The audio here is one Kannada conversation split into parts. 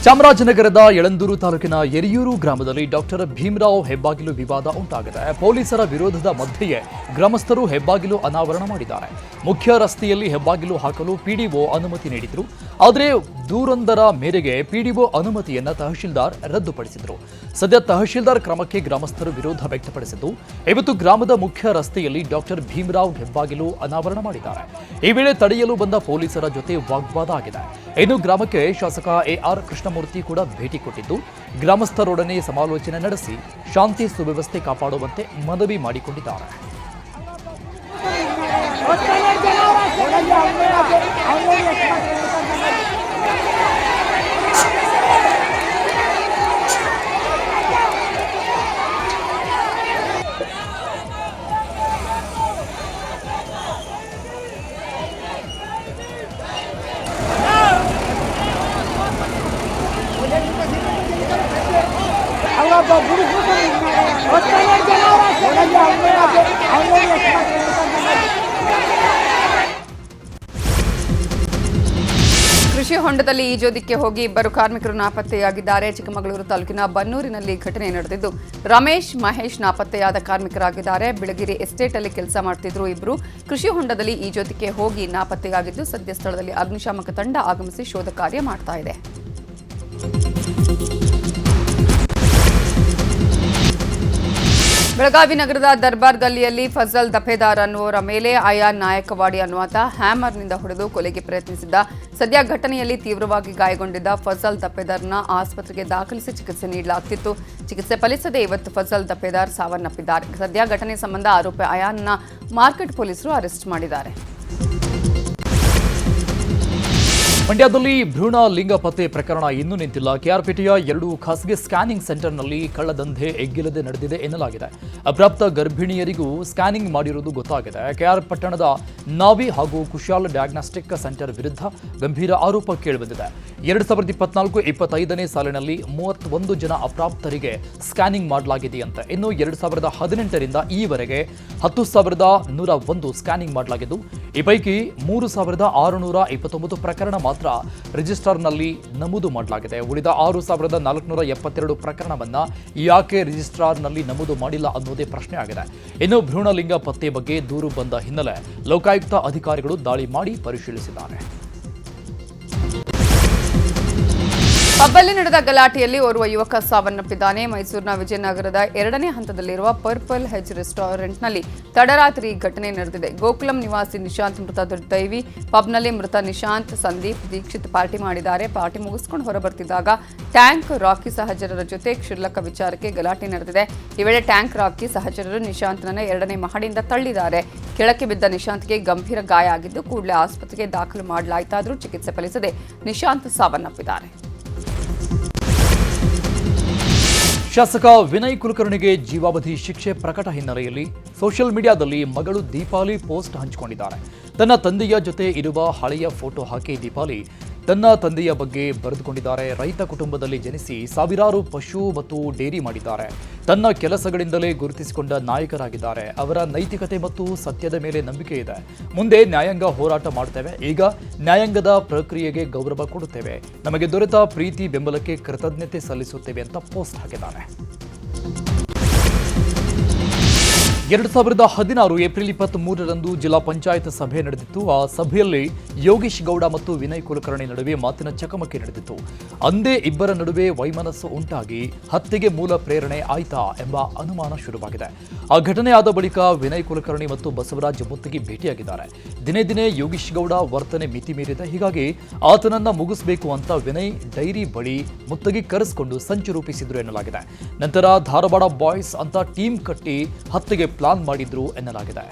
ಚಾಮರಾಜನಗರದ ಯಳಂದೂರು ತಾಲೂಕಿನ ಯರಿಯೂರು ಗ್ರಾಮದಲ್ಲಿ ಡಾಕ್ಟರ್ ಭೀಮರಾವ್ ಹೆಬ್ಬಾಗಿಲು ವಿವಾದ ಉಂಟಾಗಿದೆ. ಪೊಲೀಸರ ವಿರೋಧದ ಮಧ್ಯೆಯೇ ಗ್ರಾಮಸ್ಥರು ಹೆಬ್ಬಾಗಿಲು ಅನಾವರಣ ಮಾಡಿದ್ದಾರೆ. ಮುಖ್ಯ ರಸ್ತೆಯಲ್ಲಿ ಹೆಬ್ಬಾಗಿಲು ಹಾಕಲು ಪಿಡಿಒ ಅನುಮತಿ ನೀಡಿದ್ರು. ಆದರೆ ದೂರೊಂದರ ಮೇರೆಗೆ ಪಿಡಿಒ ಅನುಮತಿಯನ್ನ ತಹಶೀಲ್ದಾರ್ ರದ್ದುಪಡಿಸಿದ್ರು. ಸದ್ಯ ತಹಶೀಲ್ದಾರ್ ಕ್ರಮಕ್ಕೆ ಗ್ರಾಮಸ್ಥರು ವಿರೋಧ ವ್ಯಕ್ತಪಡಿಸಿದ್ದು, ಇವತ್ತು ಗ್ರಾಮದ ಮುಖ್ಯ ರಸ್ತೆಯಲ್ಲಿ ಡಾಕ್ಟರ್ ಭೀಮರಾವ್ ಹೆಬ್ಬಾಗಿಲು ಅನಾವರಣ ಮಾಡಿದ್ದಾರೆ. ಈ ವೇಳೆ ತಡೆಯಲು ಬಂದ ಪೊಲೀಸರ ಜೊತೆ ವಾಗ್ವಾದ ಆಗಿದೆ. ಇನ್ನು ಗ್ರಾಮಕ್ಕೆ ಶಾಸಕ ಎಆರ್ ಕೃಷ್ಣಮೂರ್ತಿ ಕೂಡ ಭೇಟಿ ಕೊಟ್ಟಿದ್ದು, ಗ್ರಾಮಸ್ಥರೊಡನೆ ಸಮಾಲೋಚನೆ ನಡೆಸಿ ಶಾಂತಿ ಸುವ್ಯವಸ್ಥೆ ಕಾಪಾಡುವಂತೆ ಮನವಿ ಮಾಡಿಕೊಂಡಿದ್ದಾರೆ. ಕೃಷಿ ಹೊಂಡದಲ್ಲಿ ಈಜೋದಿಕ್ಕೆ ಹೋಗಿ ಇಬ್ಬರು ಕಾರ್ಮಿಕರು ನಾಪತ್ತೆಯಾಗಿದ್ದಾರೆ. ಚಿಕ್ಕಮಗಳೂರು ತಾಲೂಕಿನ ಬನ್ನೂರಿನಲ್ಲಿ ಘಟನೆ ನಡೆದಿದ್ದು, ರಮೇಶ್ ಮಹೇಶ್ ನಾಪತ್ತೆಯಾದ ಕಾರ್ಮಿಕರಾಗಿದ್ದಾರೆ. ಬಿಳಗಿರಿ ಎಸ್ಟೇಟ್ ಅಲ್ಲಿ ಕೆಲಸ ಮಾಡ್ತಿದ್ರು ಇಬ್ಬರು. ಕೃಷಿ ಹೊಂಡದಲ್ಲಿ ಈಜೋದಿಕ್ಕೆ ಹೋಗಿ ನಾಪತ್ತೆಯಾಗಿದ್ದು, ಸದ್ಯ ಸ್ಥಳದಲ್ಲಿ ಅಗ್ನಿಶಾಮಕ ತಂಡ ಆಗಮಿಸಿ ಶೋಧ ಕಾರ್ಯ ಮಾಡ್ತಾ ಇದೆ. ಬೆಳಗಾವಿ ನಗರದ ದರ್ಬಾರ್ ಗಲ್ಲಿಯಲ್ಲಿ ಫಜಲ್ ದಫೇದಾರ್ ಅನ್ನುವರ ಮೇಲೆ ಅಯಾನ್ ನಾಯಕವಾಡಿ ಅನ್ನುವಾತ ಹ್ಯಾಮರ್ನಿಂದ ಹೊಡೆದು ಕೊಲೆಗೆ ಪ್ರಯತ್ನಿಸಿದ್ದ. ಸದ್ಯ ಘಟನೆಯಲ್ಲಿ ತೀವ್ರವಾಗಿ ಗಾಯಗೊಂಡಿದ್ದ ಫಜಲ್ ದಫೇದಾರ್ನ ಆಸ್ಪತ್ರೆಗೆ ದಾಖಲಿಸಿ ಚಿಕಿತ್ಸೆ ನೀಡಲಾಗುತ್ತಿತ್ತು. ಚಿಕಿತ್ಸೆ ಫಲಿಸದೆ ಇವತ್ತು ಫಜಲ್ ದಫೇದಾರ್ ಸಾವನ್ನಪ್ಪಿದ್ದಾರೆ. ಸದ್ಯ ಘಟನೆ ಸಂಬಂಧ ಆರೋಪಿ ಅಯಾನ್ನ ಮಾರ್ಕೆಟ್ ಪೊಲೀಸರು ಅರೆಸ್ಟ್ ಮಾಡಿದ್ದಾರೆ. ಮಂಡ್ಯದಲ್ಲಿ ಭ್ರೂಣ ಲಿಂಗ ಪತ್ತೆ ಪ್ರಕರಣ ಇನ್ನೂ ನಿಂತಿಲ್ಲ. ಕೆಆರ್ಪೇಟೆಯ 2 ಖಾಸಗಿ ಸ್ಕ್ಯಾನಿಂಗ್ ಸೆಂಟರ್ನಲ್ಲಿ ಕಳ್ಳದಂಧೆ ಎಗ್ಗಿಲ್ಲದೆ ನಡೆದಿದೆ ಎನ್ನಲಾಗಿದೆ. ಅಪ್ರಾಪ್ತ ಗರ್ಭಿಣಿಯರಿಗೂ ಸ್ಕ್ಯಾನಿಂಗ್ ಮಾಡಿರುವುದು ಗೊತ್ತಾಗಿದೆ. ಕೆಆರ್ ಪಟ್ಟಣದ ನಾವಿ ಹಾಗೂ ಕುಶಾಲ್ ಡಯಾಗ್ನಾಸ್ಟಿಕ್ ಸೆಂಟರ್ ವಿರುದ್ಧ ಗಂಭೀರ ಆರೋಪ ಕೇಳಿಬಂದಿದೆ. 2024-25ನೇ ಸಾಲಿನಲ್ಲಿ 31 ಜನ ಅಪ್ರಾಪ್ತರಿಗೆ ಸ್ಕ್ಯಾನಿಂಗ್ ಮಾಡಲಾಗಿದೆಯಂತೆ. ಇನ್ನು 2018ರಿಂದ ಈವರೆಗೆ 10,101 ಸ್ಕ್ಯಾನಿಂಗ್ ಮಾಡಲಾಗಿದ್ದು, ಈ ಪೈಕಿ 3,629 ಪ್ರಕರಣ ಮಾತ್ರ ರಿಜಿಸ್ಟರ್ನಲ್ಲಿ ನಮೂದು ಮಾಡಲಾಗಿದೆ. ಉಳಿದ 6,472 ಪ್ರಕರಣವನ್ನ ಯಾಕೆ ರಿಜಿಸ್ಟ್ರಾರ್ನಲ್ಲಿ ನಮೂದು ಮಾಡಿಲ್ಲ ಅನ್ನೋದೇ ಪ್ರಶ್ನೆ ಆಗಿದೆ. ಇನ್ನು ಭ್ರೂಣಲಿಂಗ ಪತ್ತೆ ಬಗ್ಗೆ ದೂರು ಬಂದ ಹಿನ್ನೆಲೆ ಲೋಕಾಯುಕ್ತ ಅಧಿಕಾರಿಗಳು ದಾಳಿ ಮಾಡಿ ಪರಿಶೀಲಿಸಿದ್ದಾರೆ. ಪಬ್ಬಲ್ಲಿ ನಡೆದ ಗಲಾಟೆಯಲ್ಲಿ ಓರ್ವ ಯುವಕ ಸಾವನ್ನಪ್ಪಿದ್ದಾನೆ. ಮೈಸೂರಿನ ವಿಜಯನಗರದ 2ನೇ ಹಂತದಲ್ಲಿರುವ ಪರ್ಪಲ್ ಹೆಜ್ ರೆಸ್ಟೋರೆಂಟ್ನಲ್ಲಿ ತಡರಾತ್ರಿ ಘಟನೆ ನಡೆದಿದೆ. ಗೋಕುಲಂ ನಿವಾಸಿ ನಿಶಾಂತ್ ಮೃತ ದುರ್ದೈವಿ. ಪಬ್ನಲ್ಲಿ ಮೃತ ನಿಶಾಂತ್, ಸಂದೀಪ್, ದೀಕ್ಷಿತ್ ಪಾರ್ಟಿ ಮಾಡಿದ್ದಾರೆ. ಪಾರ್ಟಿ ಮುಗಿಸ್ಕೊಂಡು ಹೊರಬರ್ತಿದ್ದಾಗ ಟ್ಯಾಂಕ್ ರಾಕಿ ಸಹಚರರ ಜೊತೆ ಕ್ಷುಲ್ಲಕ ವಿಚಾರಕ್ಕೆ ಗಲಾಟೆ ನಡೆದಿದೆ. ಈ ವೇಳೆ ಟ್ಯಾಂಕ್ ರಾಕಿ ಸಹಚರರು ನಿಶಾಂತ್ನನ್ನ 2ನೇ ಮಹಡಿಯಿಂದ ತಳ್ಳಿದ್ದಾರೆ. ಕೆಳಕ್ಕೆ ಬಿದ್ದ ನಿಶಾಂತ್ಗೆ ಗಂಭೀರ ಗಾಯ ಆಗಿದ್ದು, ಕೂಡಲೇ ಆಸ್ಪತ್ರೆಗೆ ದಾಖಲು ಮಾಡಲಾಯಿತಾದರೂ ಚಿಕಿತ್ಸೆ ಫಲಿಸದೆ ನಿಶಾಂತ್ ಸಾವನ್ನಪ್ಪಿದ್ದಾರೆ. ಶಾಸಕ ವಿನಯ್ ಕುಲಕರ್ಣಿಗೆ ಜೀವಾವಧಿ ಶಿಕ್ಷೆ ಪ್ರಕಟ ಹಿನ್ನೆಲೆಯಲ್ಲಿ ಸೋಷಿಯಲ್ ಮೀಡಿಯಾದಲ್ಲಿ ಮಗಳು ದೀಪಾಲಿ ಪೋಸ್ಟ್ ಹಂಚಿಕೊಂಡಿದ್ದಾರೆ. ತನ್ನ ತಂದೆಯ ಜೊತೆ ಇರುವ ಹಳೆಯ ಫೋಟೋ ಹಾಕಿ ದೀಪಾಲಿ ತನ್ನ ತಂದೆಯ ಬಗ್ಗೆ ಬರೆದುಕೊಂಡಿದ್ದಾರೆ. ರೈತ ಕುಟುಂಬದಲ್ಲಿ ಜನಿಸಿ ಸಾವಿರಾರು ಪಶು ಮತ್ತು ಡೇರಿ ಮಾಡಿದ್ದಾರೆ. ತನ್ನ ಕೆಲಸಗಳಿಂದಲೇ ಗುರುತಿಸಿಕೊಂಡ ನಾಯಕರಾಗಿದ್ದಾರೆ. ಅವರ ನೈತಿಕತೆ ಮತ್ತು ಸತ್ಯದ ಮೇಲೆ ನಂಬಿಕೆ ಇದೆ. ಮುಂದೆ ನ್ಯಾಯಾಂಗ ಹೋರಾಟ ಮಾಡುತ್ತೇವೆ. ಈಗ ನ್ಯಾಯಾಂಗದ ಪ್ರಕ್ರಿಯೆಗೆ ಗೌರವ ಕೊಡುತ್ತೇವೆ. ನಮಗೆ ದೊರೆತ ಪ್ರೀತಿ ಬೆಂಬಲಕ್ಕೆ ಕೃತಜ್ಞತೆ ಸಲ್ಲಿಸುತ್ತೇವೆ ಅಂತ ಪೋಸ್ಟ್ ಹಾಕಿದ್ದಾರೆ. 2016 ಏಪ್ರಿಲ್ 23ರಂದು ಜಿಲ್ಲಾ ಪಂಚಾಯತ್ ಸಭೆ ನಡೆದಿತ್ತು. ಆ ಸಭೆಯಲ್ಲಿ ಯೋಗೀಶ್ ಗೌಡ ಮತ್ತು ವಿನಯ್ ಕುಲಕರ್ಣಿ ನಡುವೆ ಮಾತಿನ ಚಕಮಕಿ ನಡೆದಿತ್ತು. ಅಂದೇ ಇಬ್ಬರ ನಡುವೆ ವೈಮನಸ್ಸು ಉಂಟಾಗಿ ಹತ್ಯೆಗೆ ಮೂಲ ಪ್ರೇರಣೆ ಆಯ್ತಾ ಎಂಬ ಅನುಮಾನ ಶುರುವಾಗಿದೆ. ಆ ಘಟನೆ ಆದ ಬಳಿಕ ವಿನಯ್ ಕುಲಕರ್ಣಿ ಮತ್ತು ಬಸವರಾಜ್ ಮುತ್ತಿಗೆ ಭೇಟಿಯಾಗಿದ್ದಾರೆ. ದಿನೇ ದಿನೇ ಯೋಗೀಶ್ ಗೌಡ ವರ್ತನೆ ಮಿತಿ ಮೀರಿದೆ. ಹೀಗಾಗಿ ಆತನನ್ನ ಮುಗಿಸಬೇಕು ಅಂತ ವಿನಯ್ ಡೈರಿ ಬಳಿ ಮುತ್ತಿಗೆ ಕರೆಸಿಕೊಂಡು ಸಂಚು ರೂಪಿಸಿದ್ರು ಎನ್ನಲಾಗಿದೆ. ನಂತರ ಧಾರವಾಡ ಬಾಯ್ಸ್ ಅಂತ ಟೀಮ್ ಕಟ್ಟಿ ಹತ್ಯೆಗೆ ಪ್ಲಾನ್ ಮಾಡಿದ್ರು ಎನ್ನಲಾಗಿದೆ.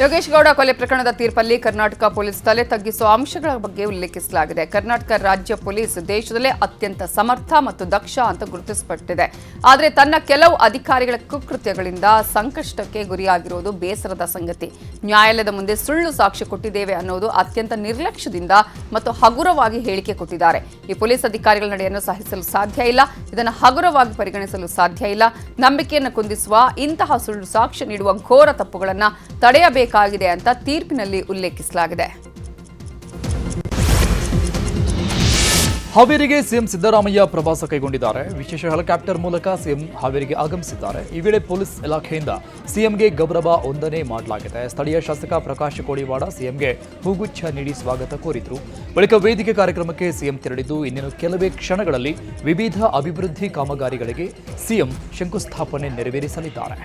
ಯೋಗೇಶ್ ಗೌಡ ಕೊಲೆ ಪ್ರಕರಣದ ತೀರ್ಪಲ್ಲಿ ಕರ್ನಾಟಕ ಪೊಲೀಸ್ ತಲೆ ತಗ್ಗಿಸುವ ಅಂಶಗಳ ಬಗ್ಗೆ ಉಲ್ಲೇಖಿಸಲಾಗಿದೆ. ಕರ್ನಾಟಕ ರಾಜ್ಯ ಪೊಲೀಸ್ ದೇಶದಲ್ಲೇ ಅತ್ಯಂತ ಸಮರ್ಥ ಮತ್ತು ದಕ್ಷ ಅಂತ ಗುರುತಿಸಲ್ಪಟ್ಟಿದೆ. ಆದರೆ ತನ್ನ ಕೆಲವು ಅಧಿಕಾರಿಗಳ ಕುಕೃತ್ಯಗಳಿಂದ ಸಂಕಷ್ಟಕ್ಕೆ ಗುರಿಯಾಗಿರುವುದು ಬೇಸರದ ಸಂಗತಿ. ನ್ಯಾಯಾಲಯದ ಮುಂದೆ ಸುಳ್ಳು ಸಾಕ್ಷ್ಯ ಕೊಟ್ಟಿದ್ದೇವೆ ಅನ್ನೋದು ಅತ್ಯಂತ ನಿರ್ಲಕ್ಷ್ಯದಿಂದ ಮತ್ತು ಹಗುರವಾಗಿ ಹೇಳಿಕೆ ಕೊಟ್ಟಿದ್ದಾರೆ. ಈ ಪೊಲೀಸ್ ಅಧಿಕಾರಿಗಳ ನಡೆಯನ್ನು ಸಹಿಸಲು ಸಾಧ್ಯ ಇಲ್ಲ. ಇದನ್ನು ಹಗುರವಾಗಿ ಪರಿಗಣಿಸಲು ಸಾಧ್ಯ ಇಲ್ಲ. ನಂಬಿಕೆಯನ್ನು ಕುಂದಿಸುವ ಇಂತಹ ಸುಳ್ಳು ಸಾಕ್ಷ್ಯ ನೀಡುವ ಘೋರ ತಪ್ಪುಗಳನ್ನು ತಡೆಯಬೇಕಾಗಿದೆ ಅಂತ ತೀರ್ಪಿನಲ್ಲಿ ಉಲ್ಲೇಖಿಸಲಾಗಿದೆ. ಹಾವೇರಿಗೆ ಸಿಎಂ ಸಿದ್ದರಾಮಯ್ಯ ಪ್ರವಾಸ ಕೈಗೊಂಡಿದ್ದಾರೆ. ವಿಶೇಷ ಹೆಲಿಕಾಪ್ಟರ್ ಮೂಲಕ ಸಿಎಂ ಹಾವೇರಿಗೆ ಆಗಮಿಸಿದ್ದಾರೆ. ಈ ವೇಳೆ ಪೊಲೀಸ್ ಇಲಾಖೆಯಿಂದ ಸಿಎಂಗೆ ಗೌರವ ವಂದನೆ ಮಾಡಲಾಗಿದೆ. ಸ್ಥಳೀಯ ಶಾಸಕ ಪ್ರಕಾಶ್ ಕೋಳಿವಾಡ ಸಿಎಂಗೆ ಹೂಗುಚ್ಛ ನೀಡಿ ಸ್ವಾಗತ ಕೋರಿದ್ರು. ಬಳಿಕ ವೇದಿಕೆ ಕಾರ್ಯಕ್ರಮಕ್ಕೆ ಸಿಎಂ ತೆರಳಿದ್ದು ಇನ್ನೇನು ಕೆಲವೇ ಕ್ಷಣಗಳಲ್ಲಿ ವಿವಿಧ ಅಭಿವೃದ್ಧಿ ಕಾಮಗಾರಿಗಳಿಗೆ ಸಿಎಂ ಶಂಕುಸ್ಥಾಪನೆ ನೆರವೇರಿಸಲಿದ್ದಾರೆ.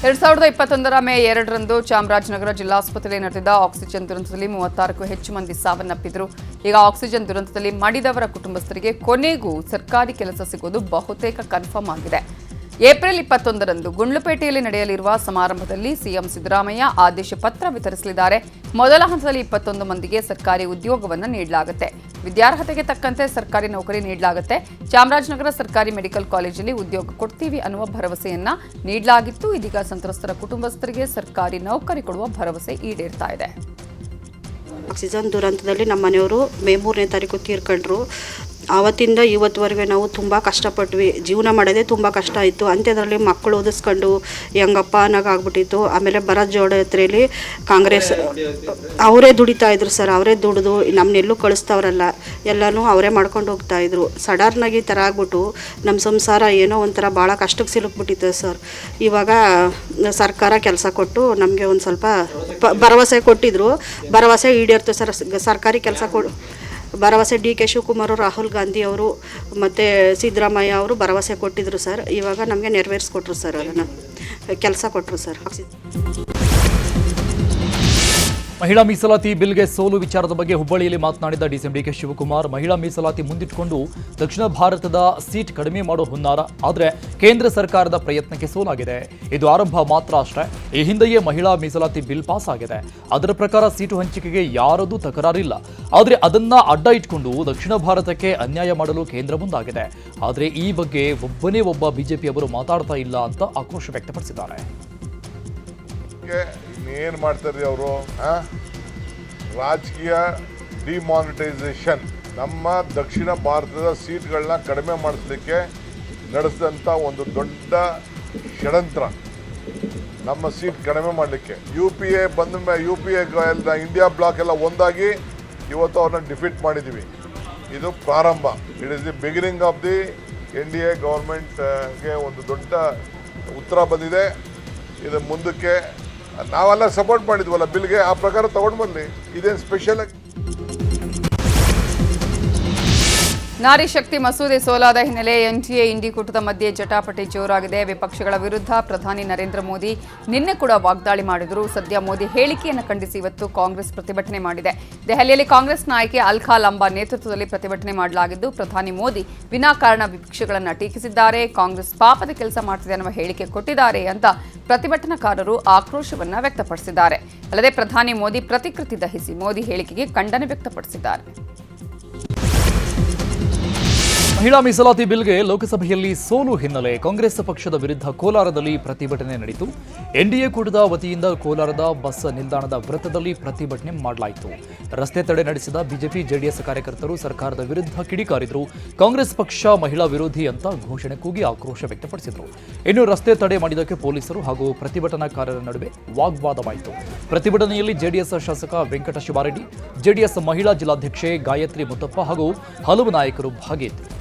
2021 ಮೇ 2ರಂದು ಚಾಮರಾಜನಗರ ಜಿಲ್ಲಾಸ್ಪತ್ರೆಯಲ್ಲಿ ನಡೆದಿದ್ದ ಆಕ್ಸಿಜನ್ ದುರಂತದಲ್ಲಿ 36ಕ್ಕೂ ಹೆಚ್ಚು ಮಂದಿ ಸಾವನ್ನಪ್ಪಿದ್ರು. ಈಗ ಆಕ್ಸಿಜನ್ ದುರಂತದಲ್ಲಿ ಮಡಿದವರ ಕುಟುಂಬಸ್ಥರಿಗೆ ಕೊನೆಗೂ ಸರ್ಕಾರಿ ಕೆಲಸ ಸಿಗೋದು ಬಹುತೇಕ ಕನ್ಫರ್ಮ್ ಆಗಿದೆ. ಏಪ್ರಿಲ್ 21ರಂದು ಗುಂಡ್ಲುಪೇಟೆಯಲ್ಲಿ ನಡೆಯಲಿರುವ ಸಮಾರಂಭದಲ್ಲಿ ಸಿಎಂ ಸಿದ್ದರಾಮಯ್ಯ ಆದೇಶ ಪತ್ರ ವಿತರಿಸಲಿದ್ದಾರೆ. ಮೊದಲ ಹಂತದಲ್ಲಿ 21 ಮಂದಿಗೆ ಸರ್ಕಾರಿ ಉದ್ಯೋಗವನ್ನು ನೀಡಲಾಗುತ್ತೆ. ವಿದ್ಯಾರ್ಹತೆಗೆ ತಕ್ಕಂತೆ ಸರ್ಕಾರಿ ನೌಕರಿ ನೀಡಲಾಗುತ್ತೆ. ಚಾಮರಾಜನಗರ ಸರ್ಕಾರಿ ಮೆಡಿಕಲ್ ಕಾಲೇಜಲ್ಲಿ ಉದ್ಯೋಗ ಕೊಡ್ತೀವಿ ಅನ್ನುವ ಭರವಸೆಯನ್ನ ನೀಡಲಾಗಿತ್ತು. ಇದೀಗ ಸಂತ್ರಸ್ತರ ಕುಟುಂಬಸ್ಥರಿಗೆ ಸರ್ಕಾರಿ ನೌಕರಿ ಕೊಡುವ ಭರವಸೆ ಈಡೇರ್ತಾ ಇದೆ. ಆಕ್ಸಿಜನ್ ದುರಂತದಲ್ಲಿ ನಮ್ಮ ಮನೆಯವರು ಮೇ 3ನೇ ತಾರೀಕು ತೀರ್ಕೊಂಡ್ರು. ಆವತ್ತಿಂದ ಇವತ್ತುವರೆಗೆ ನಾವು ತುಂಬ ಕಷ್ಟಪಟ್ವಿ. ಜೀವನ ಮಾಡೋದೇ ತುಂಬ ಕಷ್ಟ ಆಯಿತು. ಅಂತ್ಯದಲ್ಲಿ ಮಕ್ಕಳು ಓದಿಸ್ಕೊಂಡು ಹೆಂಗಪ್ಪ ಅನ್ನೋಕ್ಕಾಗ್ಬಿಟ್ಟಿತ್ತು. ಆಮೇಲೆ ಭರತ್ ಜೋಡತ್ರೆಯಲ್ಲಿ ಕಾಂಗ್ರೆಸ್ ಅವರೇ ದುಡಿತಾ ಇದ್ರು ಸರ್. ಅವರೇ ದುಡಿದು ನಮ್ಮನ್ನೆಲ್ಲೂ ಕಳಿಸ್ತವ್ರಲ್ಲ, ಎಲ್ಲನೂ ಅವರೇ ಮಾಡ್ಕೊಂಡು ಹೋಗ್ತಾಯಿದ್ರು. ಸಡನ್ನಾಗಿ ಈ ಥರ ಆಗ್ಬಿಟ್ಟು ನಮ್ಮ ಸಂಸಾರ ಏನೋ ಒಂಥರ ಭಾಳ ಕಷ್ಟಕ್ಕೆ ಸಿಲುಕ್ಬಿಟ್ಟಿತ್ತು ಸರ್. ಇವಾಗ ಸರ್ಕಾರ ಕೆಲಸ ಕೊಟ್ಟು ನಮಗೆ ಒಂದು ಸ್ವಲ್ಪ ಭರವಸೆ ಕೊಟ್ಟಿದ್ರು. ಭರವಸೆ ಈಡೇರ್ತು ಸರ್. ಸರ್ಕಾರಿ ಕೆಲಸ ಭರವಸೆ ಡಿ.ಕೆ. ಶಿವಕುಮಾರ್, ರಾಹುಲ್ ಗಾಂಧಿ ಅವರು ಮತ್ತು ಸಿದ್ದರಾಮಯ್ಯ ಅವರು ಭರವಸೆ ಕೊಟ್ಟಿದ್ರು ಸರ್. ಇವಾಗ ನಮಗೆ ನೆರವೇರಿಸ್ಕೊಟ್ರು ಸರ್. ಅದನ್ನು ಕೆಲಸ ಕೊಟ್ಟರು ಸರ್. ಮಹಿಳಾ ಮೀಸಲಾತಿ ಬಿಲ್ಗೆ ಸೋಲು ವಿಚಾರದ ಬಗ್ಗೆ ಹುಬ್ಬಳ್ಳಿಯಲ್ಲಿ ಮಾತನಾಡಿದ ಡಿ.ಕೆ. ಶಿವಕುಮಾರ್, ಮಹಿಳಾ ಮೀಸಲಾತಿ ಮುಂದಿಟ್ಟುಕೊಂಡು ದಕ್ಷಿಣ ಭಾರತದ ಸೀಟ್ ಕಡಿಮೆ ಮಾಡೋ ಹುನ್ನಾರ. ಆದರೆ ಕೇಂದ್ರ ಸರ್ಕಾರದ ಪ್ರಯತ್ನಕ್ಕೆ ಸೋಲಾಗಿದೆ. ಇದು ಆರಂಭ ಮಾತ್ರ ಅಷ್ಟೇ. ಈ ಹಿಂದೆಯೇ ಮಹಿಳಾ ಮೀಸಲಾತಿ ಬಿಲ್ ಪಾಸ್ ಆಗಿದೆ. ಅದರ ಪ್ರಕಾರ ಸೀಟು ಹಂಚಿಕೆಗೆ ಯಾರದೂ ತಕರಾರಿಲ್ಲ. ಆದರೆ ಅದನ್ನ ಅಡ್ಡ ಇಟ್ಕೊಂಡು ದಕ್ಷಿಣ ಭಾರತಕ್ಕೆ ಅನ್ಯಾಯ ಮಾಡಲು ಕೇಂದ್ರ ಮುಂದಾಗಿದೆ. ಆದರೆ ಈ ಬಗ್ಗೆ ಒಬ್ಬನೇ ಒಬ್ಬ ಬಿಜೆಪಿಯವರು ಮಾತಾಡ್ತಾ ಇಲ್ಲ ಅಂತ ಆಕ್ರೋಶ ವ್ಯಕ್ತಪಡಿಸಿದ್ದಾರೆ. ಏನು ಮಾಡ್ತಾರೆ ಅವರು? ರಾಜಕೀಯ ಡಿಮಾನಿಟೈಸೇಷನ್, ನಮ್ಮ ದಕ್ಷಿಣ ಭಾರತದ ಸೀಟ್ಗಳನ್ನ ಕಡಿಮೆ ಮಾಡಿಸ್ಲಿಕ್ಕೆ ನಡೆಸಿದಂಥ ಒಂದು ದೊಡ್ಡ ಷಡ್ಯಂತ್ರ. ನಮ್ಮ ಸೀಟ್ ಕಡಿಮೆ ಮಾಡಲಿಕ್ಕೆ UPA ಬಂದ ಮೇಲೆ UPA ಎಲ್ಲ ಇಂಡಿಯಾ ಬ್ಲಾಕ್ ಎಲ್ಲ ಒಂದಾಗಿ ಇವತ್ತು ಅವ್ರನ್ನ ಡಿಫೀಟ್ ಮಾಡಿದ್ದೀವಿ. ಇದು ಪ್ರಾರಂಭ. It is the beginning of the NDA ಗೌರ್ಮೆಂಟ್ಗೆ ಒಂದು ದೊಡ್ಡ ಉತ್ತರ ಬಂದಿದೆ. ಇದು ಮುಂದಕ್ಕೆ ನಾವೆಲ್ಲ ಸಪೋರ್ಟ್ ಮಾಡಿದ್ವಲ್ಲ ಬಿಲ್ಗೆ, ಆ ಪ್ರಕಾರ ತಗೊಂಡು ಬರಲಿ. ಇದೇನು ಸ್ಪೆಷಲ್ ಆಗಿ. ನಾರಿ ಶಕ್ತಿ ಮಸೂದೆ ಸೋಲಾದ ಹಿನ್ನೆಲೆ NTA ಇಂಡಿ ಕೂಟದ ಮಧ್ಯೆ ಜಟಾಪಟಿ ಜೋರಾಗಿದೆ. ವಿಪಕ್ಷಗಳ ವಿರುದ್ಧ ಪ್ರಧಾನಿ ನರೇಂದ್ರ ಮೋದಿ ನಿನ್ನೆ ಕೂಡ ವಾಗ್ದಾಳಿ ಮಾಡಿದರು. ಸದ್ಯ ಮೋದಿ ಹೇಳಿಕೆಯನ್ನು ಖಂಡಿಸಿ ಇವತ್ತು ಕಾಂಗ್ರೆಸ್ ಪ್ರತಿಭಟನೆ ಮಾಡಿದೆ. ದೆಹಲಿಯಲ್ಲಿ ಕಾಂಗ್ರೆಸ್ ನಾಯಕಿ ಅಲ್ಕಾ ಲಂಬಾ ನೇತೃತ್ವದಲ್ಲಿ ಪ್ರತಿಭಟನೆ ಮಾಡಲಾಗಿದ್ದು, ಪ್ರಧಾನಿ ಮೋದಿ ವಿನಾಕಾರಣ ವಿಪಕ್ಷಗಳನ್ನು ಟೀಕಿಸಿದ್ದಾರೆ. ಕಾಂಗ್ರೆಸ್ ಪಾಪದ ಕೆಲಸ ಮಾಡ್ತಿದೆ ಅನ್ನುವ ಹೇಳಿಕೆ ಕೊಟ್ಟಿದ್ದಾರೆ ಅಂತ ಪ್ರತಿಭಟನಾಕಾರರು ಆಕ್ರೋಶವನ್ನ ವ್ಯಕ್ತಪಡಿಸಿದ್ದಾರೆ. ಅಲ್ಲದೆ ಪ್ರಧಾನಿ ಮೋದಿ ಪ್ರತಿಕೃತಿ ದಹಿಸಿ ಮೋದಿ ಹೇಳಿಕೆಗೆ ಖಂಡನೆ ವ್ಯಕ್ತಪಡಿಸಿದ್ದಾರೆ. ಮಹಿಳಾ ಮೀಸಲಾತಿ ಬಿಲ್ಗೆ ಲೋಕಸಭೆಯಲ್ಲಿ ಸೋಲು ಹಿನ್ನೆಲೆ ಕಾಂಗ್ರೆಸ್ ಪಕ್ಷದ ವಿರುದ್ಧ ಕೋಲಾರದಲ್ಲಿ ಪ್ರತಿಭಟನೆ ನಡೆಯಿತು. NDA ಕೂಟದ ವತಿಯಿಂದ ಕೋಲಾರದ ಬಸ್ ನಿಲ್ದಾಣದ ವೃತ್ತದಲ್ಲಿ ಪ್ರತಿಭಟನೆ ಮಾಡಲಾಯಿತು. ರಸ್ತೆ ತಡೆ ನಡೆಸಿದ ಬಿಜೆಪಿ ಜೆಡಿಎಸ್ ಕಾರ್ಯಕರ್ತರು ಸರ್ಕಾರದ ವಿರುದ್ಧ ಕಿಡಿಕಾರಿದ್ರು. ಕಾಂಗ್ರೆಸ್ ಪಕ್ಷ ಮಹಿಳಾ ವಿರೋಧಿ ಅಂತ ಘೋಷಣೆ ಕೂಗಿ ಆಕ್ರೋಶ ವ್ಯಕ್ತಪಡಿಸಿದರು. ಇನ್ನು ರಸ್ತೆ ತಡೆ ಮಾಡಿದ್ದಕ್ಕೆ ಪೊಲೀಸರು ಹಾಗೂ ಪ್ರತಿಭಟನಾಕಾರರ ನಡುವೆ ವಾಗ್ವಾದವಾಯಿತು. ಪ್ರತಿಭಟನೆಯಲ್ಲಿ ಜೆಡಿಎಸ್ ಶಾಸಕ ವೆಂಕಟ ಶಿವಾರೆಡ್ಡಿ, ಜೆಡಿಎಸ್ ಮಹಿಳಾ ಜಿಲ್ಲಾಧ್ಯಕ್ಷೆ ಗಾಯತ್ರಿ ಮುತ್ತಪ್ಪ ಹಾಗೂ ಹಲವು ನಾಯಕರು ಭಾಗಿಯಾಗಿದ್ದರು.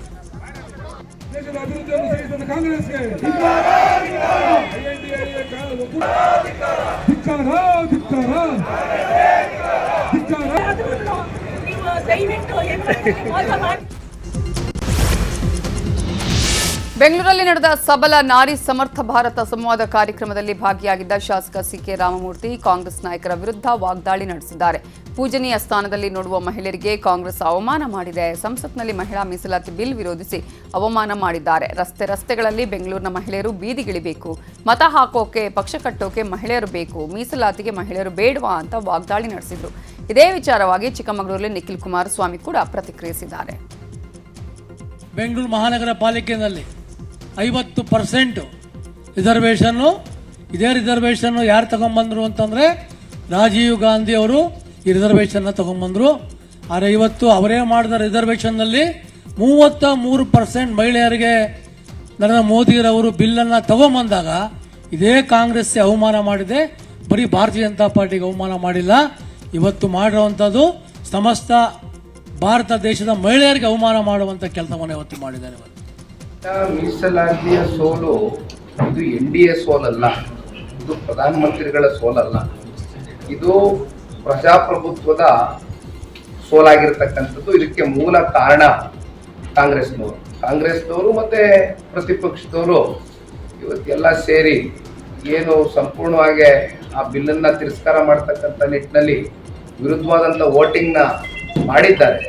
ಬೆಂಗಳೂರಲ್ಲಿ ನಡೆದ ಸಬಲ ನಾರಿ ಸಮರ್ಥ ಭಾರತ ಸಂವಾದ ಕಾರ್ಯಕ್ರಮದಲ್ಲಿ ಭಾಗಿಯಾಗಿದ್ದ ಶಾಸಕ CK ರಾಮಮೂರ್ತಿ ಕಾಂಗ್ರೆಸ್ ನಾಯಕರ ವಿರುದ್ಧ ವಾಗ್ದಾಳಿ ನಡೆಸಿದ್ದಾರೆ. ಪೂಜನೀಯ ಸ್ಥಾನದಲ್ಲಿ ನೋಡುವ ಮಹಿಳೆಯರಿಗೆ ಕಾಂಗ್ರೆಸ್ ಅವಮಾನ ಮಾಡಿದೆ. ಸಂಸತ್ನಲ್ಲಿ ಮಹಿಳಾ ಮೀಸಲಾತಿ ಬಿಲ್ ವಿರೋಧಿಸಿ ಅವಮಾನ ಮಾಡಿದ್ದಾರೆ. ರಸ್ತೆಗಳಲ್ಲಿ ಬೆಂಗಳೂರಿನ ಮಹಿಳೆಯರು ಬೀದಿಗಿಳಿಬೇಕು. ಮತ ಹಾಕೋಕೆ, ಪಕ್ಷ ಕಟ್ಟೋಕೆ ಮಹಿಳೆಯರು ಬೇಕು. ಮೀಸಲಾತಿಗೆ ಮಹಿಳೆಯರು ಬೇಡವಾ ಅಂತ ವಾಗ್ದಾಳಿ ನಡೆಸಿದ್ರು. ಇದೇ ವಿಚಾರವಾಗಿ ಚಿಕ್ಕಮಗಳೂರಲ್ಲಿ ನಿಖಿಲ್ ಕುಮಾರಸ್ವಾಮಿ ಕೂಡ ಪ್ರತಿಕ್ರಿಯಿಸಿದ್ದಾರೆ. ಬೆಂಗಳೂರು ಮಹಾನಗರ ಪಾಲಿಕೆಯಲ್ಲಿ 50% ರಿಸರ್ವೇಷನ್ನು, ಇದೇ ರಿಸರ್ವೇಷನ್ನು ಯಾರು ತಗೊಂಡ್ಬಂದ್ರು ಅಂತಂದರೆ ರಾಜೀವ್ ಗಾಂಧಿ ಅವರು ಈ ರಿಸರ್ವೇಷನ್ನ ತಗೊಂಡ್ಬಂದರು. ಆದರೆ ಇವತ್ತು ಅವರೇ ಮಾಡಿದ ರಿಸರ್ವೇಷನ್ನಲ್ಲಿ 33% ಮಹಿಳೆಯರಿಗೆ ನರೇಂದ್ರ ಮೋದಿರವರು ಬಿಲ್ಲನ್ನು ತಗೊಂಬಂದಾಗ ಇದೇ ಕಾಂಗ್ರೆಸ್ ಅವಮಾನ ಮಾಡಿದೆ. ಬರೀ ಭಾರತೀಯ ಜನತಾ ಪಾರ್ಟಿಗೆ ಅವಮಾನ ಮಾಡಿಲ್ಲ. ಇವತ್ತು ಮಾಡಿರುವಂಥದ್ದು ಸಮಸ್ತ ಭಾರತ ದೇಶದ ಮಹಿಳೆಯರಿಗೆ ಅವಮಾನ ಮಾಡುವಂಥ ಕೆಲಸವನ್ನು ಇವತ್ತು ಮಾಡಿದ್ದಾರೆ. ಮೀಸಲಾತಿಯ ಸೋಲು ಇದು NDA ಸೋಲಲ್ಲ, ಇದು ಪ್ರಧಾನಮಂತ್ರಿಗಳ ಸೋಲಲ್ಲ, ಇದು ಪ್ರಜಾಪ್ರಭುತ್ವದ ಸೋಲಾಗಿರ್ತಕ್ಕಂಥದ್ದು. ಇದಕ್ಕೆ ಮೂಲ ಕಾರಣ ಕಾಂಗ್ರೆಸ್ನವರು ಮತ್ತೆ ಪ್ರತಿಪಕ್ಷದವರು ಇವತ್ತೆಲ್ಲ ಸೇರಿ ಏನು ಸಂಪೂರ್ಣವಾಗಿ ಆ ಬಿಲ್ಲನ್ನು ತಿರಸ್ಕಾರ ಮಾಡ್ತಕ್ಕಂಥ ನಿಟ್ಟಿನಲ್ಲಿ ವಿರುದ್ಧವಾದಂಥ ವೋಟಿಂಗ್ನ ಮಾಡಿದ್ದಾರೆ.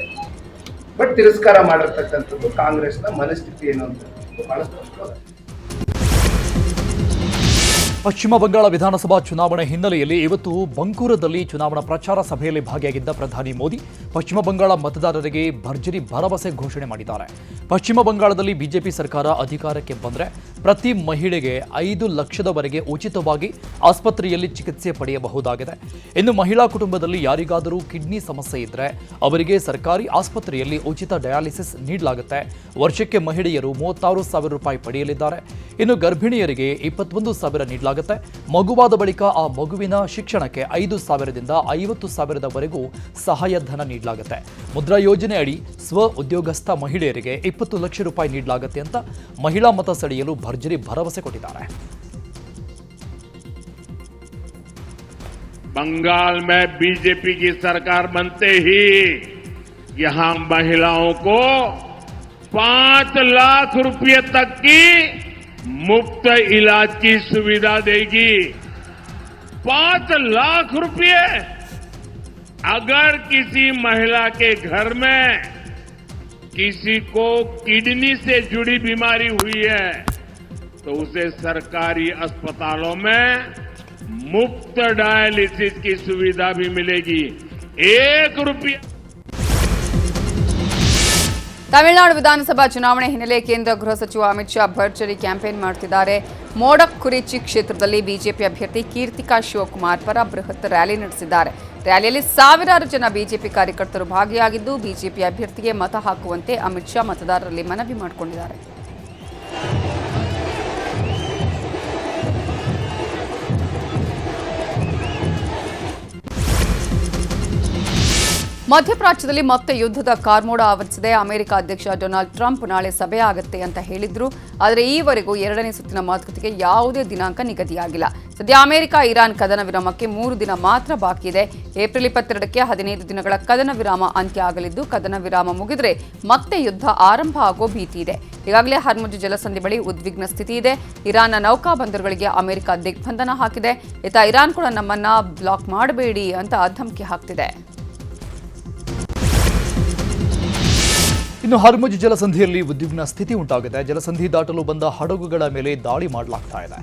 ಬಟ್ ತಿರಸ್ಕಾರ ಮಾಡಿರ್ತಕ್ಕಂಥದ್ದು ಕಾಂಗ್ರೆಸ್ನ ಮನಸ್ಥಿತಿ ಏನು ಅಂತ ಬಹಳ ಸ್ಪಷ್ಟವಾಗಿದೆ. ಪಶ್ಚಿಮ ಬಂಗಾಳ ವಿಧಾನಸಭಾ ಚುನಾವಣೆ ಹಿನ್ನೆಲೆಯಲ್ಲಿ ಇವತ್ತು ಬಂಕೂರದಲ್ಲಿ ಚುನಾವಣಾ ಪ್ರಚಾರ ಸಭೆಯಲ್ಲಿ ಭಾಗಿಯಾಗಿದ್ದ ಪ್ರಧಾನಿ ಮೋದಿ ಪಶ್ಚಿಮ ಬಂಗಾಳ ಮತದಾರರಿಗೆ ಭರ್ಜರಿ ಭರವಸೆ ಘೋಷಣೆ ಮಾಡಿದ್ದಾರೆ. ಪಶ್ಚಿಮ ಬಂಗಾಳದಲ್ಲಿ ಬಿಜೆಪಿ ಸರ್ಕಾರ ಅಧಿಕಾರಕ್ಕೆ ಬಂದರೆ ಪ್ರತಿ ಮಹಿಳೆಗೆ 5 ಲಕ್ಷದವರೆಗೆ ಉಚಿತವಾಗಿ ಆಸ್ಪತ್ರೆಯಲ್ಲಿ ಚಿಕಿತ್ಸೆ ಪಡೆಯಬಹುದಾಗಿದೆ. ಇನ್ನು ಮಹಿಳಾ ಕುಟುಂಬದಲ್ಲಿ ಯಾರಿಗಾದರೂ ಕಿಡ್ನಿ ಸಮಸ್ಯೆ ಇದ್ದರೆ ಅವರಿಗೆ ಸರ್ಕಾರಿ ಆಸ್ಪತ್ರೆಯಲ್ಲಿ ಉಚಿತ ಡಯಾಲಿಸಿಸ್ ನೀಡಲಾಗುತ್ತೆ. ವರ್ಷಕ್ಕೆ ಮಹಿಳೆಯರು 36,000 ರೂಪಾಯಿ ಪಡೆಯಲಿದ್ದಾರೆ. ಇನ್ನು ಗರ್ಭಿಣಿಯರಿಗೆ 21,000 ನೀಡಲಾಗುತ್ತೆ. ಮಗುವಾದ ಬಳಿಕ ಆ ಮಗುವಿನ ಶಿಕ್ಷಣಕ್ಕೆ 5,000ದಿಂದ 50,000ದವರೆಗೂ ಸಹಾಯಧನ ನೀಡಲಾಗುತ್ತೆ. ಮುದ್ರಾ ಯೋಜನೆ ಅಡಿ ಸ್ವ ಉದ್ಯೋಗಸ್ಥ ಮಹಿಳೆಯರಿಗೆ 20 ಲಕ್ಷ ರೂಪಾಯಿ ನೀಡಲಾಗುತ್ತೆ ಅಂತ ಮಹಿಳಾ ಮತ ಸೆಳೆಯಲು ಭರ್ಜರಿ ಭರವಸೆ ಕೊಟ್ಟಿದ್ದಾರೆ. बंगाल में बीजेपी की सरकार बनते ही यहां महिलाओं को 5 लाख रुपए तक की मुफ्त इलाज की सुविधा देगी. 5 लाख रुपए. अगर किसी महिला के घर में किसी को किडनी से जुड़ी बीमारी हुई है तो उसे सरकारी अस्पतालों में मुफ्त डायलिसिस की सुविधा भी मिलेगी. 1 रुपया. ತಮಿಳುನಾಡು ವಿಧಾನಸಭಾ ಚುನಾವಣೆ ಹಿನ್ನೆಲೆ ಕೇಂದ್ರ ಗೃಹ ಸಚಿವ ಅಮಿತ್ ಶಾ ಭರ್ಜರಿ ಕ್ಯಾಂಪೇನ್ ಮಾಡುತ್ತಿದ್ದಾರೆ. ಮೋಡಕ್ಕುರಿಚಿ ಕ್ಷೇತ್ರದಲ್ಲಿ ಬಿಜೆಪಿ ಅಭ್ಯರ್ಥಿ ಕೀರ್ತಿಕಾ ಶಿವಕುಮಾರ್ ಪರ ಬೃಹತ್ ರ್ಯಾಲಿ ನಡೆಸಿದ್ದಾರೆ. ರ್ಯಾಲಿಯಲ್ಲಿ ಸಾವಿರಾರು ಜನ ಬಿಜೆಪಿ ಕಾರ್ಯಕರ್ತರು ಭಾಗಿಯಾಗಿದ್ದು ಬಿಜೆಪಿ ಅಭ್ಯರ್ಥಿಗೆ ಮತ ಹಾಕುವಂತೆ ಅಮಿತ್ ಶಾ ಮತದಾರರಲ್ಲಿ ಮನವಿ ಮಾಡಿಕೊಂಡಿದ್ದಾರೆ. ಮಧ್ಯಪ್ರಾಚ್ಯದಲ್ಲಿ ಮತ್ತೆ ಯುದ್ಧದ ಕಾರ್ಮೋಡ ಆವರಿಸಿದೆ. ಅಮೆರಿಕ ಅಧ್ಯಕ್ಷ ಡೊನಾಲ್ಡ್ ಟ್ರಂಪ್ ನಾಳೆ ಸಭೆ ಆಗುತ್ತೆ ಅಂತ ಹೇಳಿದ್ರು. ಆದರೆ ಈವರೆಗೂ 2ನೇ ಸುತ್ತಿನ ಮಾತುಕತೆಗೆ ಯಾವುದೇ ದಿನಾಂಕ ನಿಗದಿಯಾಗಿಲ್ಲ. ಸದ್ಯ ಅಮೆರಿಕ ಇರಾನ್ ಕದನ ವಿರಾಮಕ್ಕೆ 3 ದಿನ ಮಾತ್ರ ಬಾಕಿ ಇದೆ. ಏಪ್ರಿಲ್ 22ಕ್ಕೆ 15 ದಿನಗಳ ಕದನ ವಿರಾಮ ಅಂತ್ಯ ಆಗಲಿದ್ದು ಕದನ ವಿರಾಮ ಮುಗಿದರೆ ಮತ್ತೆ ಯುದ್ಧ ಆರಂಭ ಆಗೋ ಭೀತಿ ಇದೆ. ಈಗಾಗಲೇ ಹರ್ಮುಜ್ ಜಲಸಂಧಿ ಬಳಿ ಉದ್ವಿಗ್ನ ಸ್ಥಿತಿ ಇದೆ. ಇರಾನ್ನ ನೌಕಾ ಬಂದರುಗಳಿಗೆ ಅಮೆರಿಕ ದಿಗ್ಬಂಧನ ಹಾಕಿದೆ. ಇರಾನ್ ಕೂಡ ನಮ್ಮನ್ನ ಬ್ಲಾಕ್ ಮಾಡಬೇಡಿ ಅಂತ ಧಮಕಿ ಹಾಕ್ತಿದೆ. ಇನ್ನು ಹರ್ಮುಜ್ ಜಲಸಂಧಿಯಲ್ಲಿ ಉದ್ವಿಗ್ನ ಸ್ಥಿತಿ ಉಂಟಾಗಿದೆ. ಜಲಸಂಧಿ ದಾಟಲು ಬಂದ ಹಡಗುಗಳ ಮೇಲೆ ದಾಳಿ ಮಾಡಲಾಗ್ತಾ ಇದೆ.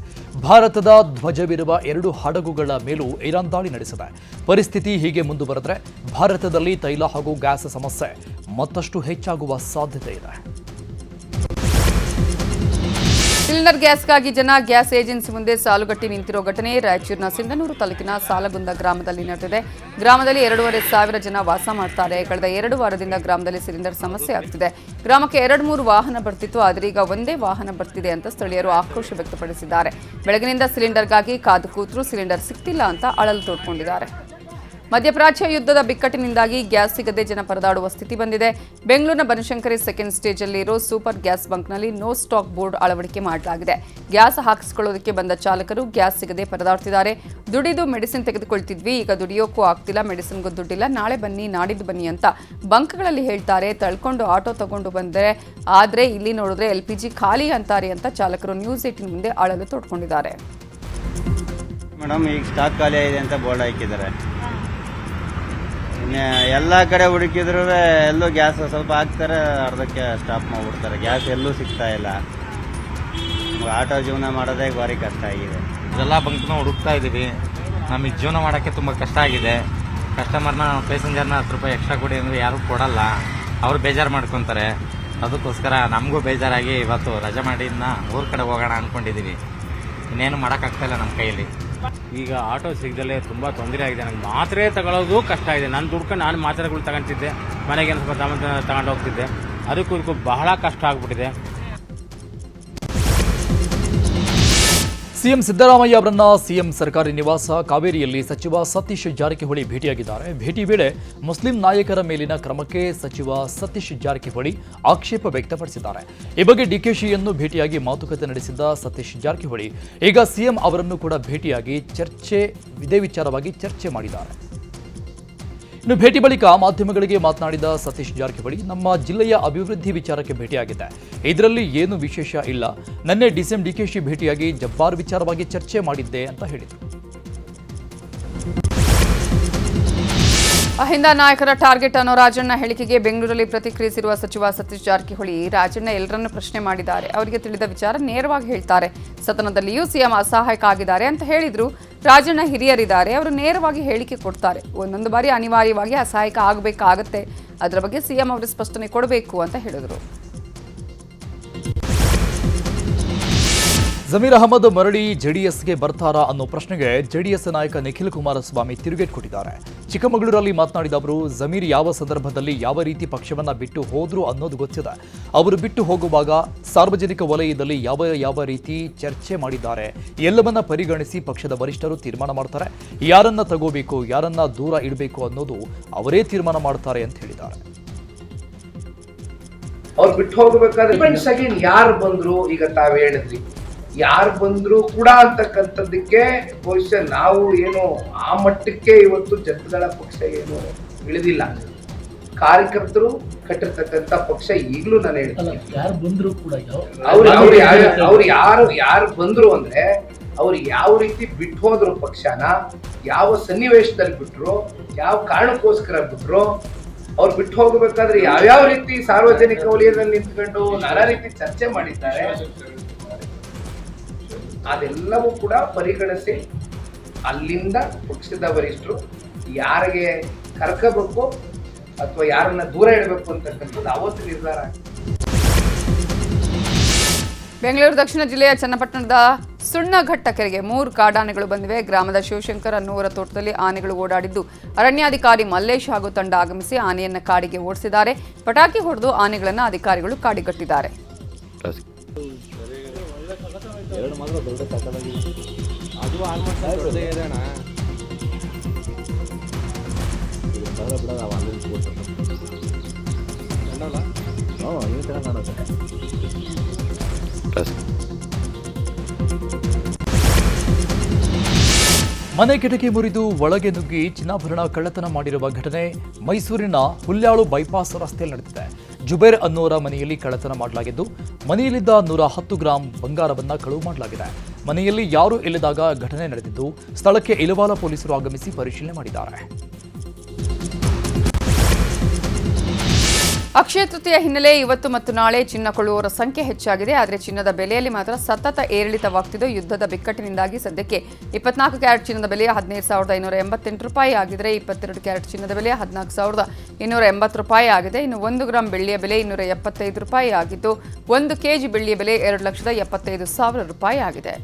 ಭಾರತದ ಧ್ವಜವಿರುವ 2 ಹಡಗುಗಳ ಮೇಲೂ ಇರಾನ್ ದಾಳಿ ನಡೆಸಿದೆ. ಪರಿಸ್ಥಿತಿ ಹೀಗೆ ಮುಂದುವರೆದರೆ ಭಾರತದಲ್ಲಿ ತೈಲ ಹಾಗೂ ಗ್ಯಾಸ್ ಸಮಸ್ಯೆ ಮತ್ತಷ್ಟು ಹೆಚ್ಚಾಗುವ ಸಾಧ್ಯತೆ ಇದೆ. ಸಿಲಿಂಡರ್ ಗ್ಯಾಸ್ಗಾಗಿ ಜನ ಗ್ಯಾಸ್ ಏಜೆನ್ಸಿ ಮುಂದೆ ಸಾಲುಗಟ್ಟಿ ನಿಂತಿರೋ ಘಟನೆ ರಾಯಚೂರಿನ ಸಿಂಧನೂರು ತಾಲೂಕಿನ ಸಾಲಗುಂದ ಗ್ರಾಮದಲ್ಲಿ ನಡೆದಿದೆ. ಗ್ರಾಮದಲ್ಲಿ 2,500 ಜನ ವಾಸ ಮಾಡ್ತಾರೆ. ಕಳೆದ 2 ವಾರದಿಂದ ಗ್ರಾಮದಲ್ಲಿ ಸಿಲಿಂಡರ್ ಸಮಸ್ಯೆ ಆಗ್ತಿದೆ. ಗ್ರಾಮಕ್ಕೆ 2-3 ವಾಹನ ಬರ್ತಿತ್ತು, ಆದರೆ ಈಗ ಒಂದೇ ವಾಹನ ಬರ್ತಿದೆ ಅಂತ ಸ್ಥಳೀಯರು ಆಕ್ರೋಶ ವ್ಯಕ್ತಪಡಿಸಿದ್ದಾರೆ. ಬೆಳಗಿನಿಂದ ಸಿಲಿಂಡರ್ಗಾಗಿ ಕಾದು ಕೂತರೂ ಸಿಲಿಂಡರ್ ಸಿಗ್ತಿಲ್ಲ ಅಂತ ಅಳಲು ತೋಡ್ಕೊಂಡಿದ್ದಾರೆ. ಮಧ್ಯಪ್ರಾಚ್ಯ ಯುದ್ಧದ ಬಿಕ್ಕಟ್ಟಿನಿಂದಾಗಿ ಗ್ಯಾಸ್ ಸಿಗದೆ ಜನ ಪರದಾಡುವ ಸ್ಥಿತಿ ಬಂದಿದೆ. ಬೆಂಗಳೂರಿನ ಬನಶಂಕರಿ ಸೆಕೆಂಡ್ ಸ್ಟೇಜಲ್ಲಿ ಇರೋ ಸೂಪರ್ ಗ್ಯಾಸ್ ಬಂಕ್ನಲ್ಲಿ ನೋ ಸ್ಟಾಕ್ ಬೋರ್ಡ್ ಅಳವಡಿಕೆ ಮಾಡಲಾಗಿದೆ. ಗ್ಯಾಸ್ ಹಾಕಿಸಿಕೊಳ್ಳೋದಕ್ಕೆ ಬಂದ ಚಾಲಕರು ಗ್ಯಾಸ್ ಸಿಗದೆ ಪರದಾಡ್ತಿದ್ದಾರೆ. ದುಡಿದು ಮೆಡಿಸಿನ್ ತೆಗೆದುಕೊಳ್ತಿದ್ವಿ, ಈಗ ದುಡಿಯೋಕ್ಕೂ ಆಗ್ತಿಲ್ಲ, ಮೆಡಿಸಿನ್ಗೂ ದುಡ್ಡಿಲ್ಲ, ನಾಳೆ ಬನ್ನಿ ನಾಡಿದ್ದು ಬನ್ನಿ ಅಂತ ಬಂಕ್ಗಳಲ್ಲಿ ಹೇಳ್ತಾರೆ. ತಳ್ಕೊಂಡು ಆಟೋ ತಗೊಂಡು ಬಂದರೆ ಆದರೆ ಇಲ್ಲಿ ನೋಡಿದ್ರೆ LPG ಖಾಲಿ ಅಂತಾರೆ ಅಂತ ಚಾಲಕರು ನ್ಯೂಸ್ 18 ಮುಂದೆ ಅಳಲು ತೋಡ್ಕೊಂಡಿದ್ದಾರೆ. ಮೇಡಮ್, ಈಗ ಸ್ಟಾಕ್ ಖಾಲಿ ಆಗಿದೆ ಅಂತ ಬೋರ್ಡ್ ಹಾಕಿದ್ದಾರೆ. ಎಲ್ಲ ಕಡೆ ಹುಡುಕಿದ್ರು ಎಲ್ಲೂ ಗ್ಯಾಸ್ ಸ್ವಲ್ಪ ಹಾಕ್ತಾರೆ, ಅರ್ಧಕ್ಕೆ ಸ್ಟಾಪ್ ಮಾಡಿಬಿಡ್ತಾರೆ. ಗ್ಯಾಸ್ ಎಲ್ಲೂ ಸಿಗ್ತಾ ಇಲ್ಲ. ಆಟೋ ಜೀವನ ಮಾಡೋದೇ ಭಾರಿ ಕಷ್ಟ ಆಗಿದೆ. ಎಲ್ಲ ಬಂಕ್ನ ಹುಡುಕ್ತಾ ಇದ್ದೀವಿ. ನಮಗೆ ಜೀವನ ಮಾಡೋಕ್ಕೆ ತುಂಬ ಕಷ್ಟ ಆಗಿದೆ. ಕಸ್ಟಮರ್ನ ಪ್ಯಾಸೆಂಜರ್ನ 10 ರೂಪಾಯಿ ಎಕ್ಸ್ಟ್ರಾ ಕೊಡಿ ಅಂದರೆ ಯಾರೂ ಕೊಡಲ್ಲ. ಅವರು ಬೇಜಾರು ಮಾಡ್ಕೊತಾರೆ. ಅದಕ್ಕೋಸ್ಕರ ನಮಗೂ ಬೇಜಾರಾಗಿ ಇವತ್ತು ರಜೆ ಮಾಡಿ ಊರ ಕಡೆ ಹೋಗೋಣ ಅಂದ್ಕೊಂಡಿದ್ದೀವಿ. ಇನ್ನೇನು ಮಾಡೋಕ್ಕಾಗ್ತಾಯಿಲ್ಲ ನಮ್ಮ ಕೈಯಲ್ಲಿ. ಈಗ ಆಟೋ ಸಿಗದಲ್ಲೇ ತುಂಬ ತೊಂದರೆ ಆಗಿದೆ. ನನಗೆ ಮಾತ್ರೆ ತಗೊಳ್ಳೋದು ಕಷ್ಟ ಇದೆ. ನಾನು ದುಡ್ಕೊಂಡು ನಾನು ಮಾತ್ರೆಗಳು ತಗೊಂತಿದ್ದೆ, ಮನೆಗೆ ಸ್ವಲ್ಪ ತಗೊಂಡು ಹೋಗ್ತಿದ್ದೆ. ಅದಕ್ಕೂ ಬಹಳ ಕಷ್ಟ ಆಗ್ಬಿಟ್ಟಿದೆ. ಸಿಎಂ ಸಿದ್ದರಾಮಯ್ಯ ಅವರನ್ನ ಸಿಎಂ ಸರ್ಕಾರಿ ನಿವಾಸ ಕಾವೇರಿಯಲ್ಲಿ ಸಚಿವ ಸತೀಶ್ ಜಾರಕಿಹೊಳಿ ಭೇಟಿಯಾಗಿದ್ದಾರೆ. ಭೇಟಿ ವೇಳೆ ಮುಸ್ಲಿಂ ನಾಯಕರ ಮೇಲಿನ ಕ್ರಮಕ್ಕೆ ಸಚಿವ ಸತೀಶ್ ಜಾರಕಿಹೊಳಿ ಆಕ್ಷೇಪ ವ್ಯಕ್ತಪಡಿಸಿದ್ದಾರೆ. ಈ ಬಗ್ಗೆ ಡಿಕೆಶಿಯನ್ನು ಭೇಟಿಯಾಗಿ ಮಾತುಕತೆ ನಡೆಸಿದ ಸತೀಶ್ ಜಾರಕಿಹೊಳಿ ಈಗ ಸಿಎಂ ಅವರನ್ನು ಕೂಡ ಭೇಟಿಯಾಗಿ ಇದೇ ವಿಚಾರವಾಗಿ ಚರ್ಚೆ ಮಾಡಿದ್ದಾರೆ. ಇನ್ನು ಭೇಟಿ ಬಳಿಕ ಮಾಧ್ಯಮಗಳಿಗೆ ಮಾತನಾಡಿದ ಸತೀಶ್ ಜಾರಕಿಹೊಳಿ, ನಮ್ಮ ಜಿಲ್ಲೆಯ ಅಭಿವೃದ್ಧಿ ವಿಚಾರಕ್ಕೆ ಭೇಟಿಯಾಗಿದೆ. ಇದರಲ್ಲಿ ಏನು ವಿಶೇಷ ಇಲ್ಲ. ನಿನ್ನೆ ಡಿಕೆಶಿ ಭೇಟಿಯಾಗಿ ಜಬ್ಬಾರ್ ವಿಚಾರವಾಗಿ ಚರ್ಚೆ ಮಾಡಿದ್ದೆ ಅಂತ ಹೇಳಿದರು. ಅಹಿಂದ ನಾಯಕರ ಟಾರ್ಗೆಟ್ ಅನ್ನೋ ರಾಜಣ್ಣ ಹೇಳಿಕೆಗೆ ಬೆಂಗಳೂರಲ್ಲಿ ಪ್ರತಿಕ್ರಿಯಿಸಿರುವ ಸಚಿವ ಸತೀಶ್ ಜಾರಕಿಹೊಳಿ, ರಾಜಣ್ಣ ಎಲ್ಲರನ್ನೂ ಪ್ರಶ್ನೆ ಮಾಡಿದ್ದಾರೆ. ಅವರಿಗೆ ತಿಳಿದ ವಿಚಾರ ನೇರವಾಗಿ ಹೇಳ್ತಾರೆ. ಸದನದಲ್ಲಿಯೂ ಸಿಎಂ ಅಸಹಾಯಕ ಆಗಿದ್ದಾರೆ ಅಂತ ಹೇಳಿದ್ರು. ರಾಜಣ್ಣ ಹಿರಿಯರಿದ್ದಾರೆ, ಅವರು ನೇರವಾಗಿ ಹೇಳಿಕೆ ಕೊಡ್ತಾರೆ. ಒಂದೊಂದು ಬಾರಿ ಅನಿವಾರ್ಯವಾಗಿ ಅಸಹಾಯಕ ಆಗಬೇಕಾಗತ್ತೆ. ಅದರ ಬಗ್ಗೆ ಸಿಎಂ ಅವರು ಸ್ಪಷ್ಟನೆ ಕೊಡಬೇಕು ಅಂತ ಹೇಳಿದರು. ಜಮೀರ್ ಅಹಮದ್ ಮರಳಿ ಜೆಡಿಎಸ್ಗೆ ಬರ್ತಾರಾ ಅನ್ನೋ ಪ್ರಶ್ನೆಗೆ ಜೆಡಿಎಸ್ ನಾಯಕ ನಿಖಿಲ್ ಕುಮಾರಸ್ವಾಮಿ ತಿರುಗೇಟು ಕೊಟ್ಟಿದ್ದಾರೆ. ಚಿಕ್ಕಮಗಳೂರಲ್ಲಿ ಮಾತನಾಡಿದ ಅವರು, ಜಮೀರ್ ಯಾವ ಸಂದರ್ಭದಲ್ಲಿ ಯಾವ ರೀತಿ ಪಕ್ಷವನ್ನ ಬಿಟ್ಟು ಹೋದ್ರು ಅನ್ನೋದು ಗೊತ್ತಿದೆ. ಅವರು ಬಿಟ್ಟು ಹೋಗುವಾಗ ಸಾರ್ವಜನಿಕ ವಲಯದಲ್ಲಿ ಯಾವ ರೀತಿ ಚರ್ಚೆ ಮಾಡಿದ್ದಾರೆ ಎಲ್ಲವನ್ನ ಪರಿಗಣಿಸಿ ಪಕ್ಷದ ವರಿಷ್ಠರು ತೀರ್ಮಾನ ಮಾಡ್ತಾರೆ. ಯಾರನ್ನ ತಗೋಬೇಕು, ಯಾರನ್ನ ದೂರ ಇಡಬೇಕು ಅನ್ನೋದು ಅವರೇ ತೀರ್ಮಾನ ಮಾಡ್ತಾರೆ ಅಂತ ಹೇಳಿದ್ದಾರೆ. ಅವ್ರು ಬಿಟ್ಟು ಹೋಗಬೇಕಾದ್ರೆ ಯಾರು ಬಂದ್ರು, ಈಗ ತಾವ್ ಹೇಳಿದ್ರಿ ಯಾರು ಬಂದ್ರು ಕೂಡ ಅಂತಕ್ಕಂಥದ್ದಕ್ಕೆ ಬಹುಶಃ ನಾವು ಏನು ಆ ಮಟ್ಟಕ್ಕೆ ಇವತ್ತು ಜನಗಳ ಪಕ್ಷ ಏನು ಇಳಿದಿಲ್ಲ. ಕಾರ್ಯಕರ್ತರು ಕಟ್ಟಿರ್ತಕ್ಕಂಥ ಪಕ್ಷ ಈಗಲೂ ನಾನು ಹೇಳ್ತೀನಿ. ಅವ್ರು ಯಾರು ಬಂದ್ರು ಅಂದ್ರೆ ಅವ್ರು ಯಾವ ರೀತಿ ಬಿಟ್ಟು ಹೋದ್ರು ಪಕ್ಷನ, ಯಾವ ಸನ್ನಿವೇಶದಲ್ಲಿ ಬಿಟ್ರು, ಯಾವ ಕಾರಣಕ್ಕೋಸ್ಕರ ಬಿಟ್ರು, ಅವ್ರು ಬಿಟ್ಟು ಹೋಗಬೇಕಾದ್ರೆ ಯಾವ್ಯಾವ ರೀತಿ ಸಾರ್ವಜನಿಕ ವಲಯದಲ್ಲಿ ನಿಂತ್ಕೊಂಡು ನಾನಾ ರೀತಿ ಚರ್ಚೆ ಮಾಡಿದ್ದಾರೆ, ಅದೆಲ್ಲವೂ ಕೂಡ ಪರಿಗಣಿಸಿ ಅಲ್ಲಿಂದ ಪಕ್ಷದ ವರಿಷ್ಠರು ಯಾರಿಗೆ ಕರ್ಕೋಬೇಕು ಅಥವಾ ಯಾರನ್ನ ದೂರ ಇಡಬೇಕು ಅಂತಕ್ಕಂಥದ್ದು ಅವತ್ತು ನಿರ್ಧಾರ. ಬೆಂಗಳೂರು ದಕ್ಷಿಣ ಜಿಲ್ಲೆಯ ಚನ್ನಪಟ್ಟಣದ ಸುಣ್ಣಘಟ್ಟ ಕೆರೆಗೆ 3 ಕಾಡಾನೆಗಳು ಬಂದಿವೆ. ಗ್ರಾಮದ ಶಿವಶಂಕರ್ ಅನ್ನುವರ ತೋಟದಲ್ಲಿ ಆನೆಗಳು ಓಡಾಡಿದ್ದು ಅರಣ್ಯಾಧಿಕಾರಿ ಮಲ್ಲೇಶ್ ಹಾಗೂ ತಂಡ ಆಗಮಿಸಿ ಆನೆಯನ್ನ ಕಾಡಿಗೆ ಓಡಿಸಿದ್ದಾರೆ. ಪಟಾಕಿ ಹೊಡೆದು ಆನೆಗಳನ್ನು ಅಧಿಕಾರಿಗಳು ಕಾಡಿಗಟ್ಟಿದ್ದಾರೆ. ಮನೆ ಕಿಟಕಿ ಮುರಿದು ಒಳಗೆ ನುಗ್ಗಿ ಚಿನ್ನಾಭರಣ ಕಳ್ಳತನ ಮಾಡಿರುವ ಘಟನೆ ಮೈಸೂರಿನ ಹುಲ್ಯಾಳು ಬೈಪಾಸ್ ರಸ್ತೆಯಲ್ಲಿ ನಡೆದಿದೆ. ಜುಬೇರ್ ಅನ್ನೋರ ಮನೆಯಲ್ಲಿ ಕಳ್ಳತನ ಮಾಡಲಾಗಿದ್ದು ಮನೆಯಲ್ಲಿದ್ದ 110 ಗ್ರಾಂ ಬಂಗಾರವನ್ನ ಕಳುವು ಮಾಡಲಾಗಿದೆ. ಮನೆಯಲ್ಲಿ ಯಾರೂ ಇಲ್ಲದಾಗ ಘಟನೆ ನಡೆದಿದ್ದು ಸ್ಥಳಕ್ಕೆ ಇಲವಾಲ ಪೊಲೀಸರು ಆಗಮಿಸಿ ಪರಿಶೀಲನೆ ಮಾಡಿದ್ದಾರೆ. ಅಕ್ಷಯ ತೃತೀಯ ಹಿನ್ನೆಲೆ ಇವತ್ತು ಮತ್ತು ನಾಳೆ ಚಿನ್ನ ಕೊಳ್ಳುವವರ ಸಂಖ್ಯೆ ಹೆಚ್ಚಾಗಿದೆ. ಆದರೆ ಚಿನ್ನದ ಬೆಲೆಯಲ್ಲಿ ಮಾತ್ರ ಸತತ ಏರಿಳಿತವಾಗ್ತಿದ್ದು ಯುದ್ಧದ ಬಿಕ್ಕಟ್ಟಿನಿಂದಾಗಿ ಸದ್ಯಕ್ಕೆ 24 ಕ್ಯಾರೆಟ್ ಚಿನ್ನದ ಬೆಲೆ 15,588 ರೂಪಾಯಿ ಆಗಿದ್ರೆ 22 ಕ್ಯಾರೆಟ್ ಚಿನ್ನದ ಬೆಲೆ 14,280 ರೂಪಾಯಿ ಆಗಿದೆ. ಇನ್ನು 1 ಗ್ರಾಂ ಬೆಳ್ಳಿಯ ಬೆಲೆ 275 ರೂಪಾಯಿ ಆಗಿದ್ದು 1 ಕೆಜಿ ಬೆಳ್ಳಿಯ ಬೆಲೆ 2,75,000 ರೂಪಾಯಿ ಆಗಿದೆ.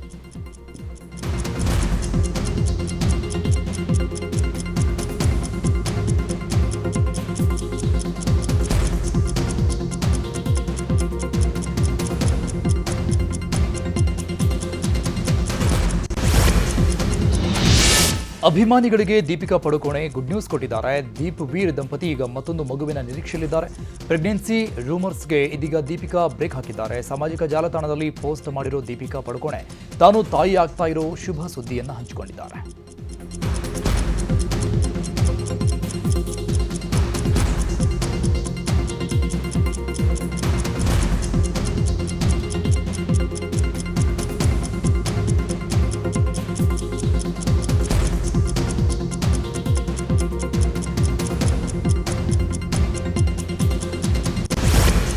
ಅಭಿಮಾನಿಗಳಿಗೆ ದೀಪಿಕಾ ಪಡುಕೋಣೆ ಗುಡ್ ನ್ಯೂಸ್ ಕೊಟ್ಟಿದ್ದಾರೆ. ದೀಪ್ ವೀರ್ ದಂಪತಿ ಈಗ ಮತ್ತೊಂದು ಮಗುವಿನ ನಿರೀಕ್ಷೆಯಲ್ಲಿದ್ದಾರೆ. ಪ್ರೆಗ್ನೆನ್ಸಿ ರೂಮರ್ಸ್ಗೆ ಇದೀಗ ದೀಪಿಕಾ ಬ್ರೇಕ್ ಹಾಕಿದ್ದಾರೆ. ಸಾಮಾಜಿಕ ಜಾಲತಾಣದಲ್ಲಿ ಪೋಸ್ಟ್ ಮಾಡಿರೋ ದೀಪಿಕಾ ಪಡುಕೋಣೆ ತಾನು ತಾಯಿ ಆಗ್ತಾ ಇರೋ ಶುಭ ಸುದ್ದಿಯನ್ನು ಹಂಚಿಕೊಂಡಿದ್ದಾರೆ.